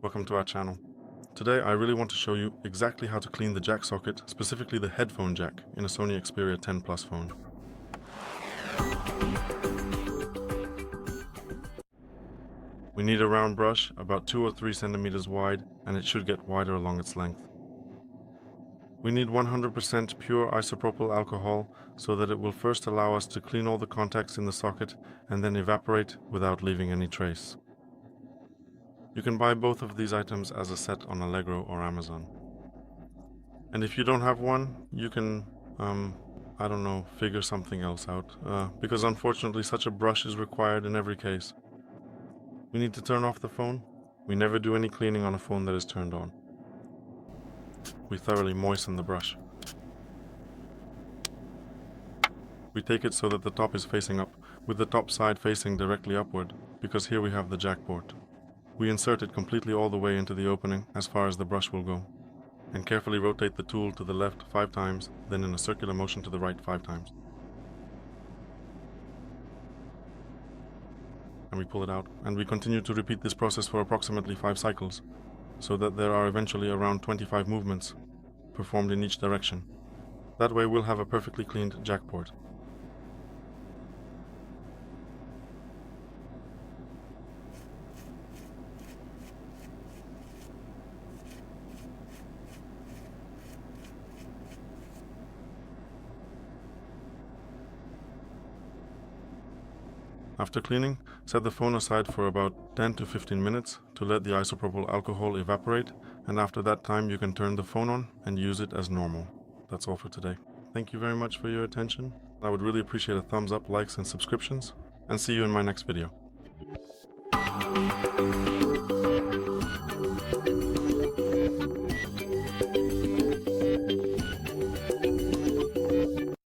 Welcome to our channel. Today I really want to show you exactly how to clean the jack socket, specifically the headphone jack in a SONY Xperia 10 Plus phone. We need a round brush about 2 or 3 centimeters wide, and it should get wider along its length. We need 100% pure isopropyl alcohol so that it will first allow us to clean all the contacts in the socket and then evaporate without leaving any trace. You can buy both of these items as a set on Allegro or Amazon. And if you don't have one, you can, figure something else out, because unfortunately such a brush is required in every case. We need to turn off the phone. We never do any cleaning on a phone that is turned on. We thoroughly moisten the brush. We take it so that the top is facing up, with the top side facing directly upward, because here we have the jack port. We insert it completely all the way into the opening, as far as the brush will go, and carefully rotate the tool to the left 5 times, then in a circular motion to the right 5 times. And we pull it out, and we continue to repeat this process for approximately 5 cycles, so that there are eventually around 25 movements performed in each direction. That way we'll have a perfectly cleaned jack port. After cleaning, set the phone aside for about 10 to 15 minutes to let the isopropyl alcohol evaporate, and after that time you can turn the phone on and use it as normal. That's all for today. Thank you very much for your attention. I would really appreciate a thumbs up, likes and subscriptions, and see you in my next video.